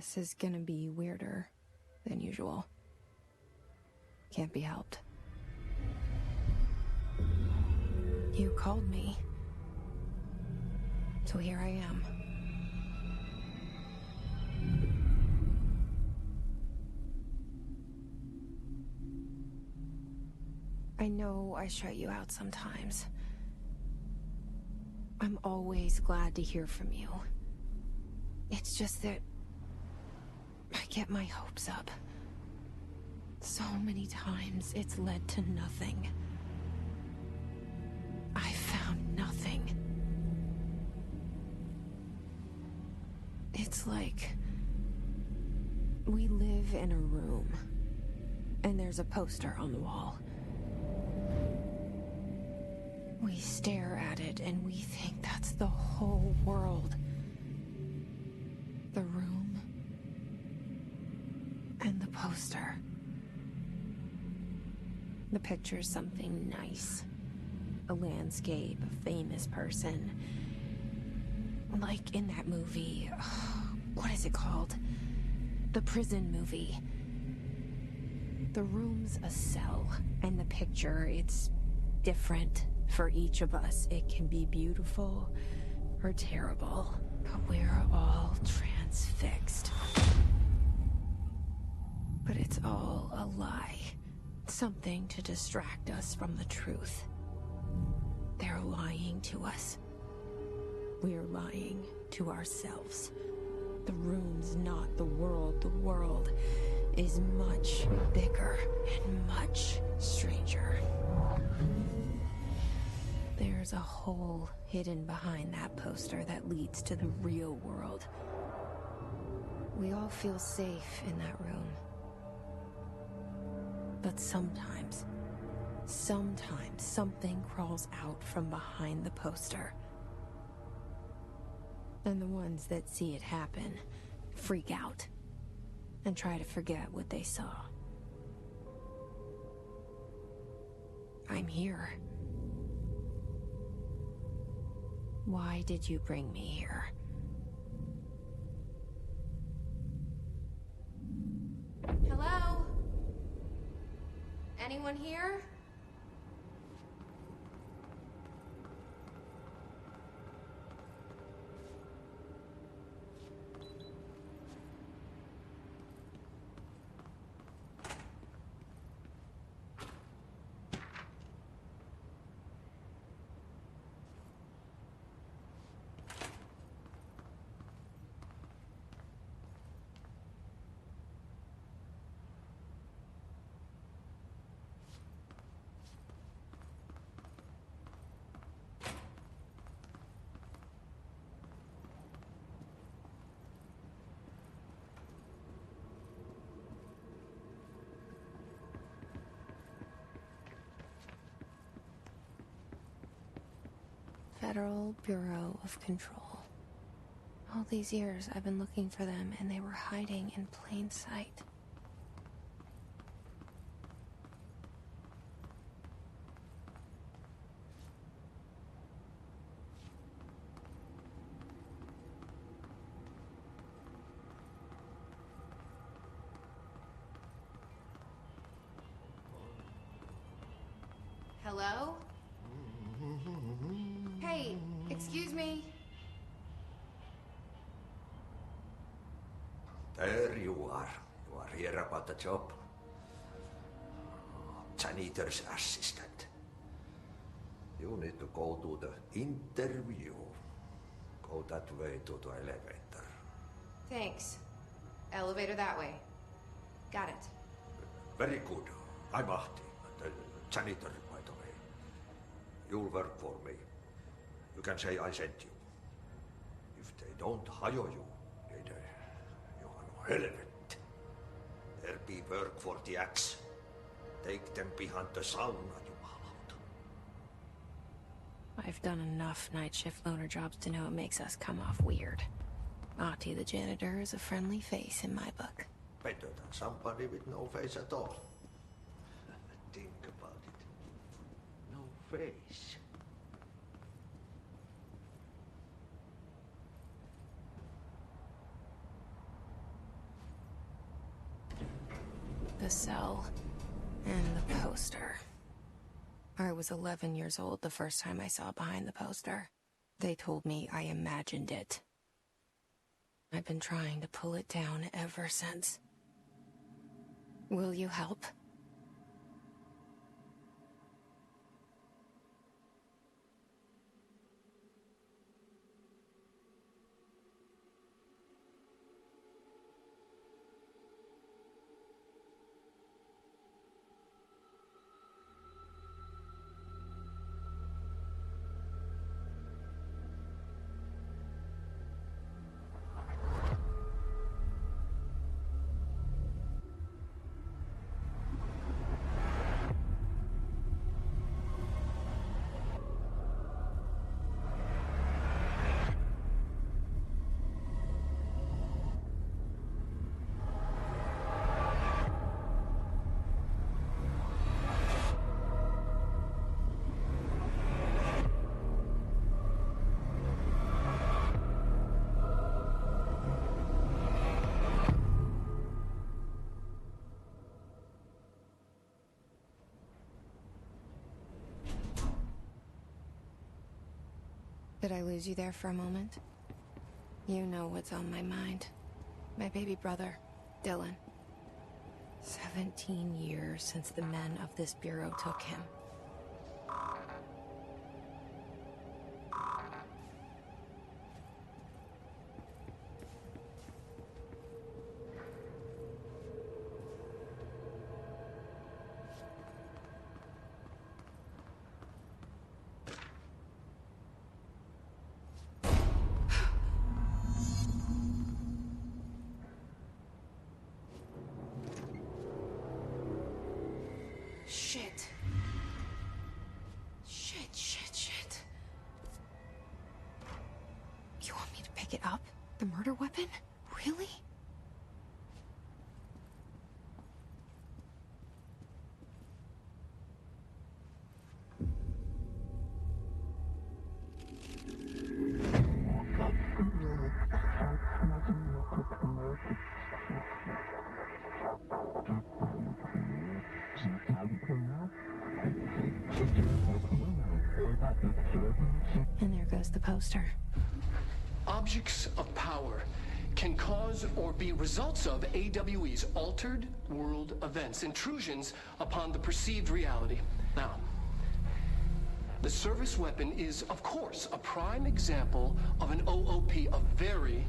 This is gonna be weirder than usual. Can't be helped. You called me. So here I am. I know I shut you out sometimes. I'm always glad to hear from you. It's just that I get my hopes up. So many times it's led to nothing. I found nothing. It's like we live in a room and there's a poster on the wall. We stare at it and we think that's the whole world. The room and the poster. The picture's something nice. A landscape, a famous person. Like in that movie, what is it called? The prison movie. The room's a cell, and the picture, it's different for each of us. It can be beautiful or terrible, but we're all transfixed. But it's all a lie. Something to distract us from the truth. They're lying to us. We're lying to ourselves. The room's not the world. The world is much bigger and much stranger. There's a hole hidden behind that poster that leads to the real world. We all feel safe in that room. But sometimes something crawls out from behind the poster. And the ones that see it happen freak out and try to forget what they saw. I'm here. Why did you bring me here? Hello? Anyone here? Federal Bureau of Control. All these years I've been looking for them and they were hiding in plain sight. Hello? Hey, excuse me. There you are. You are here about the job. Janitor's assistant. You need to go to the interview. Go that way to the elevator. Thanks. Elevator that way. Got it. Very good. I'm Ahti, the janitor, by the way. You'll work for me. You can say I sent you. If they don't hire you, you are no helvet. There be work for the axe. Take them behind the sauna, jumalauta. I've done enough night shift loner jobs to know it makes us come off weird. Ahti the janitor is a friendly face in my book. Better than somebody with no face at all. Think about it. No face. cell. And the poster. I was 11 years old the first time I saw behind the poster. They told me I imagined it. I've been trying to pull it down ever since. Will you help? Did I lose you there for a moment? You know what's on my mind. My baby brother, Dylan. 17 years since the men of this bureau took him. Shit. Shit. You want me to pick it up? The murder weapon? Really? And there goes the poster. Objects of power can cause or be results of AWE's altered world events, intrusions upon the perceived reality. Now, the service weapon is, of course, a prime example of an OOP, a very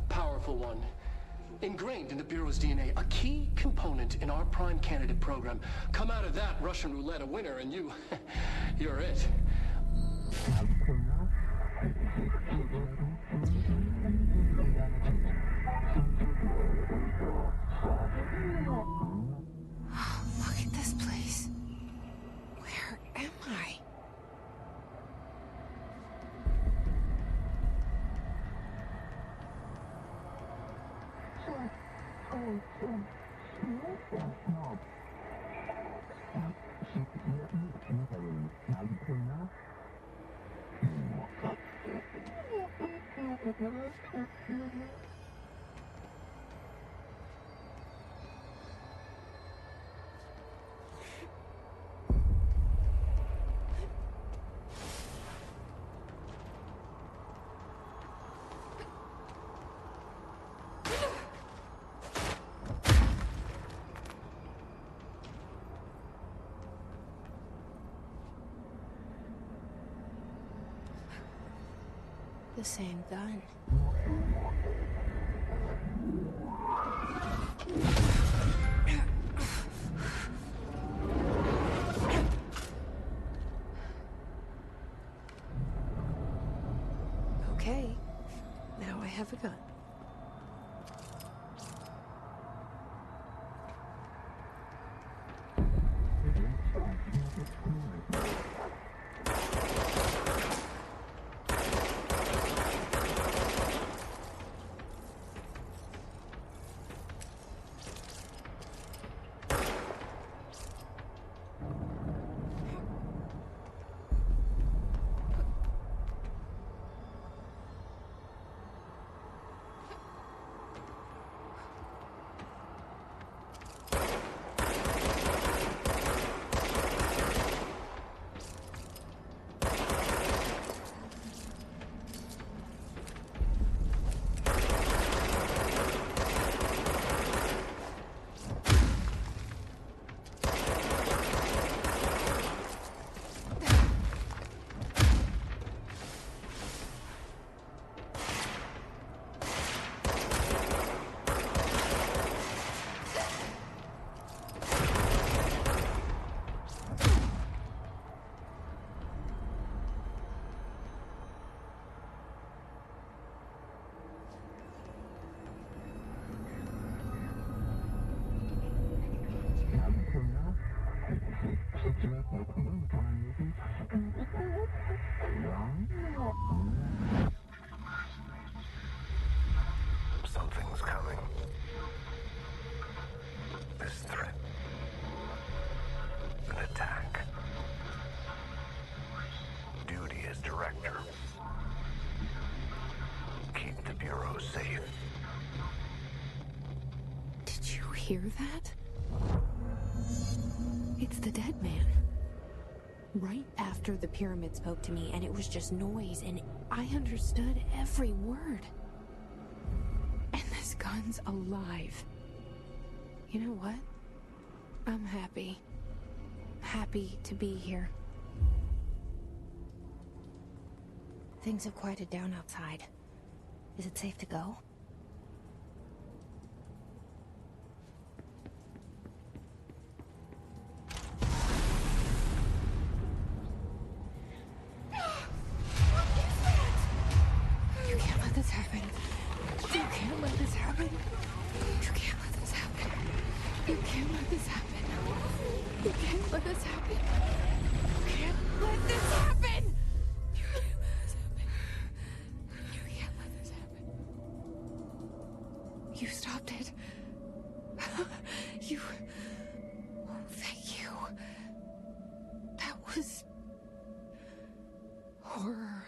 powerful one. Ingrained in the Bureau's DNA, a key component in our prime candidate program. Come out of that Russian roulette a winner and you're it. Look at this place. Where am I? The same gun. Okay, now I have a gun. heroes safe. Did you hear that? It's the dead man. Right after the pyramid spoke to me, and it was just noise, and I understood every word. And this gun's alive. You know what? I'm happy. Happy to be here. Things have quieted down outside. Is it safe to go? You can't let this happen. You can't let this happen. You can't let this happen. You can't let this happen. You can't let this happen. You can't let this happen. You can't let this happen. You can't let this happen. You stopped it. You... Oh, thank you. That was... horror.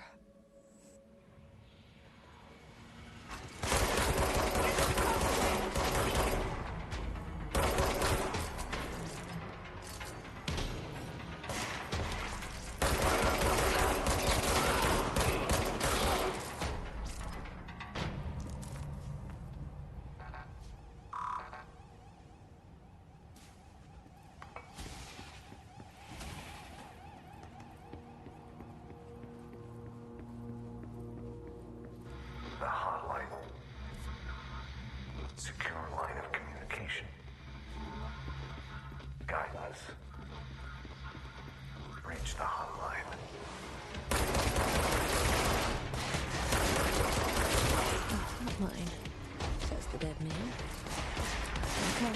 The hotline. Secure line of communication. Guide us. Reach the hotline. Hotline, says the dead man. Okay.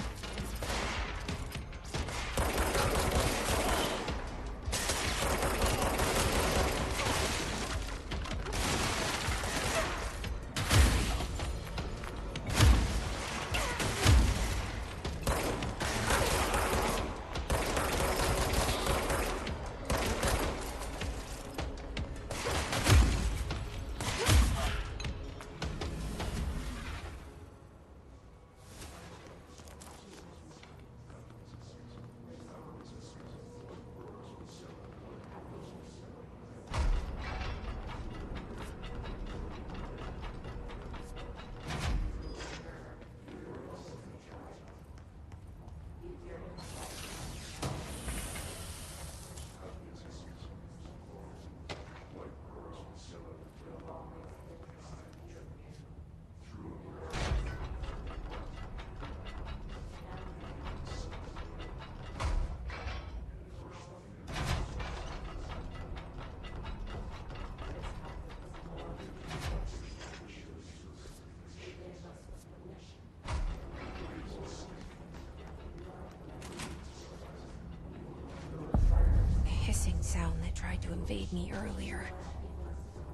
Sound that tried to invade me earlier.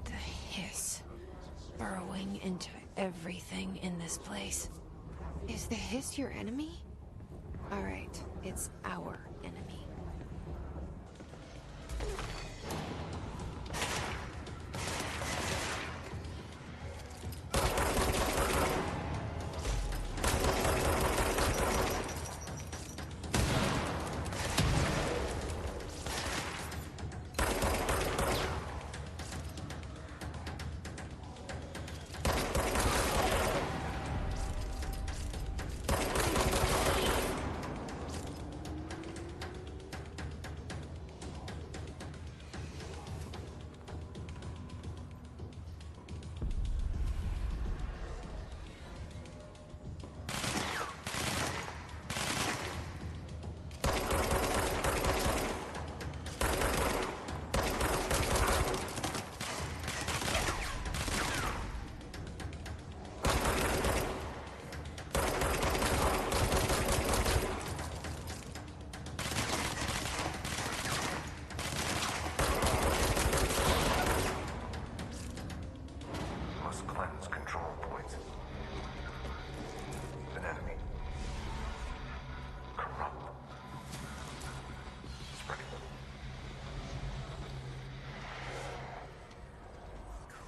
The hiss. Burrowing into everything in this place. Is the hiss your enemy? Alright, it's our enemy.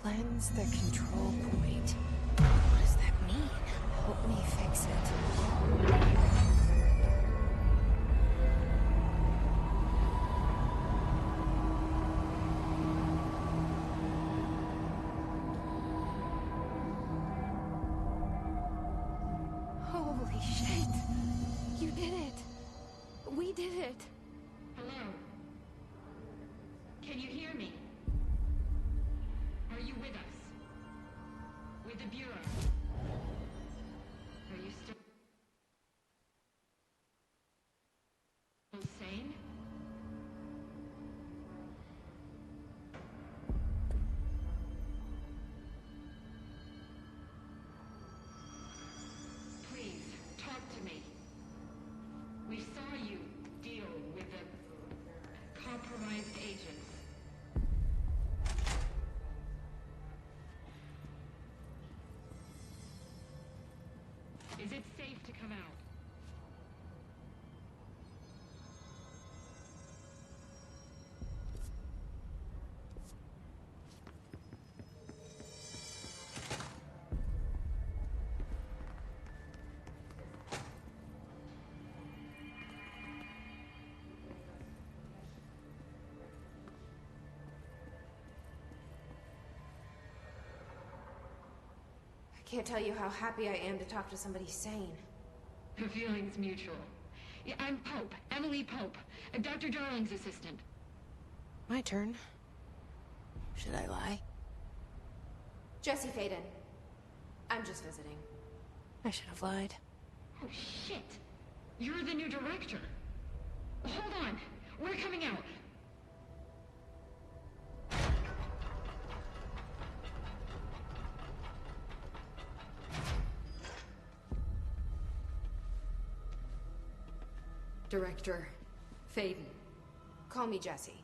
Cleanse the control point. What does that mean? Help me fix it. Holy shit! You did it! We did it! Hello? Can you hear me? Are you with us? With the Bureau? Are you still sane? Please, talk to me. We saw you deal with the compromised agents. Is it safe to come out? I can't tell you how happy I am to talk to somebody sane. The feeling's mutual. Yeah, I'm Pope, Emily Pope, Dr. Darling's assistant. My turn. Should I lie? Jesse Faden. I'm just visiting. I should have lied. Oh, shit. You're the new director. Hold on. We're coming out. Director Faden. Call me Jesse.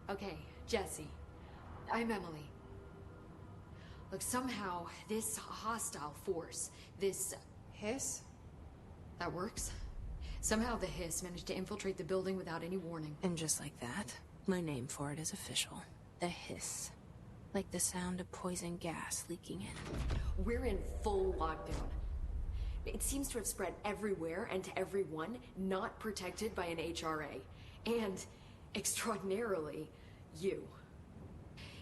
Okay, Jesse. I'm Emily. Look, somehow this hostile force, this... Hiss? That works. Somehow the hiss managed to infiltrate the building without any warning. And just like that, my name for it is official. The hiss. Like the sound of poison gas leaking in. We're in full lockdown. It seems to have spread everywhere and to everyone not protected by an HRA. And, extraordinarily, you.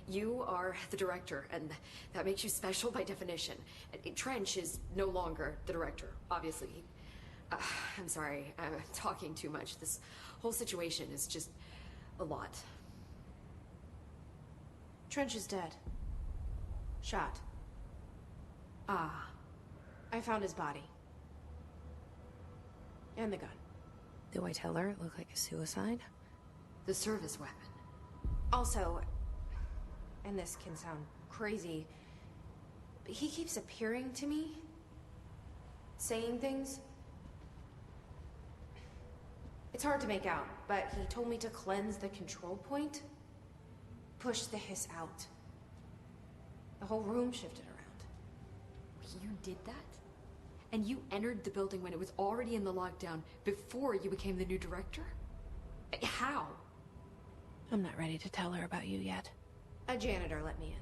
You are the director, and that makes you special by definition. Trench is no longer the director, obviously. I'm sorry, I'm talking too much. This whole situation is just a lot. Trench is dead. Shot. Ah. I found his body. And the gun. Do I tell her it looked like a suicide? The service weapon. Also, and this can sound crazy, but he keeps appearing to me. Saying things. It's hard to make out, but he told me to cleanse the control point. Push the hiss out. The whole room shifted around. You did that? And you entered the building when it was already in the lockdown before you became the new director? How? I'm not ready to tell her about you yet. A janitor let me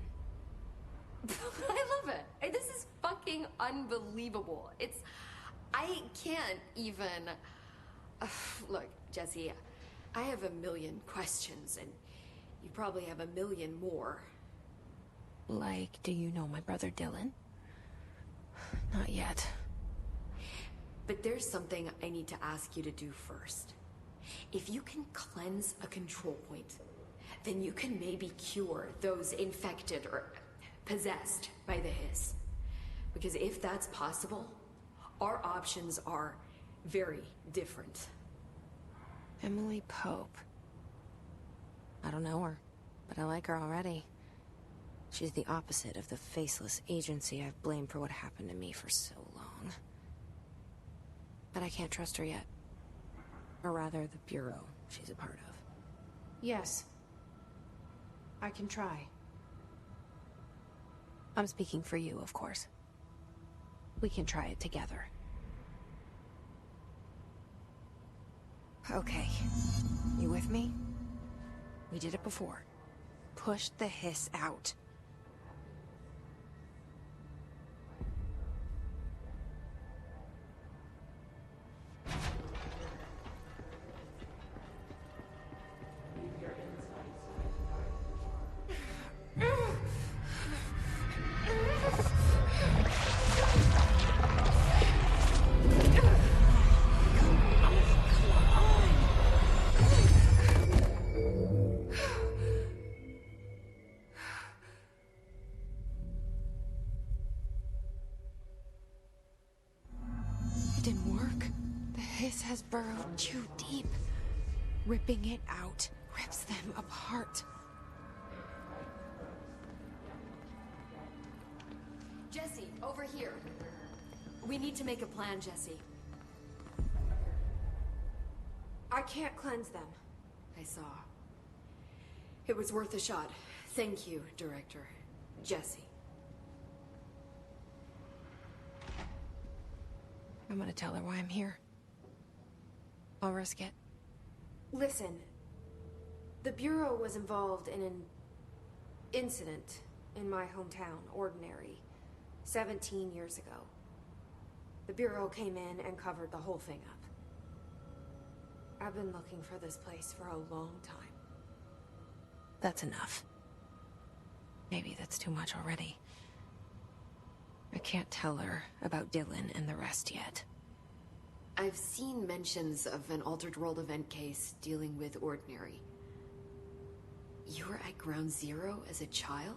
in. I love it. This is fucking unbelievable. I can't even... Look, Jesse, I have a million questions, and you probably have a million more. Like, do you know my brother Dylan? Not yet. But there's something I need to ask you to do first. If you can cleanse a control point, then you can maybe cure those infected or possessed by the hiss. Because if that's possible, our options are very different. Emily Pope. I don't know her, but I like her already. She's the opposite of the faceless agency I've blamed for what happened to me for so long. But I can't trust her yet. Or rather, the Bureau she's a part of. Yes. I can try. I'm speaking for you, of course. We can try it together. Okay. You with me? We did it before. Push the hiss out. hiss has burrowed too deep. Ripping it out rips them apart. Jesse, over here. We need to make a plan, Jesse. I can't cleanse them. I saw. It was worth a shot. Thank you, Director. Jesse. I'm gonna tell her why I'm here. I'll risk it. Listen, the Bureau was involved in an incident in my hometown, Ordinary, 17 years ago. The Bureau came in and covered the whole thing up. I've been looking for this place for a long time. That's enough. Maybe that's too much already. I can't tell her about Dylan and the rest yet. I've seen mentions of an Altered World event case dealing with Ordinary. You were at Ground Zero as a child?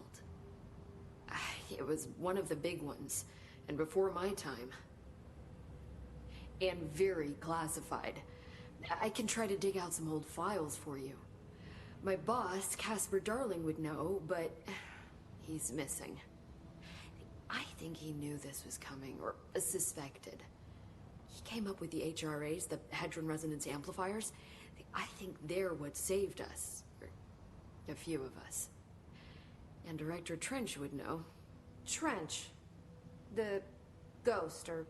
It was one of the big ones, and before my time. And very classified. I can try to dig out some old files for you. My boss, Casper Darling, would know, but he's missing. I think he knew this was coming, or suspected. He came up with the HRAs, the Hadron Resonance Amplifiers. I think they're what saved us. Or a few of us. And Director Trench would know. Trench? The ghost, or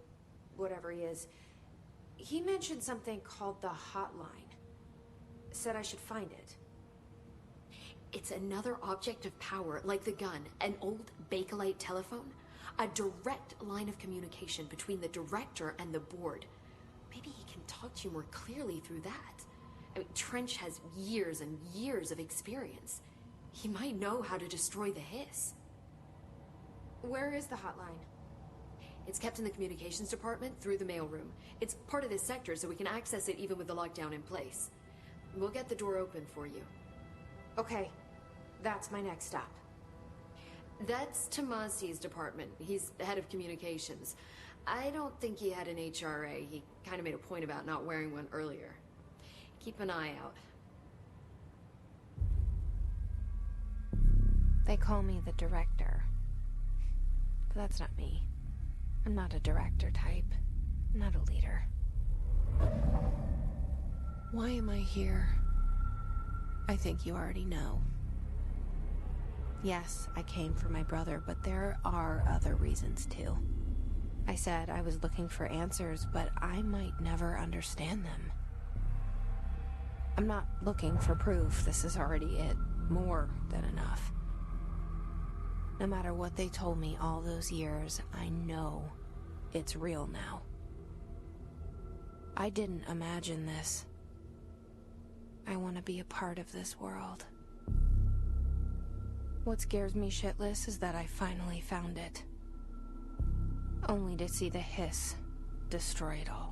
whatever he is. He mentioned something called the Hotline. Said I should find it. It's another object of power, like the gun, an old Bakelite telephone. A direct line of communication between the director and the board. Maybe he can talk to you more clearly through that. I mean, Trench has years and years of experience. He might know how to destroy the hiss. Where is the hotline? It's kept in the communications department through the mailroom. It's part of this sector, so we can access it even with the lockdown in place. We'll get the door open for you. Okay, that's my next stop. That's Tomasi's department. He's the head of communications. I don't think he had an HRA. He kind of made a point about not wearing one earlier. Keep an eye out. They call me the director. But that's not me. I'm not a director type. I'm not a leader. Why am I here? I think you already know. Yes, I came for my brother, but there are other reasons too. I said I was looking for answers, but I might never understand them. I'm not looking for proof. This is already it. More than enough. No matter what they told me all those years, I know it's real now. I didn't imagine this. I want to be a part of this world. What scares me shitless is that I finally found it. Only to see the hiss destroy it all.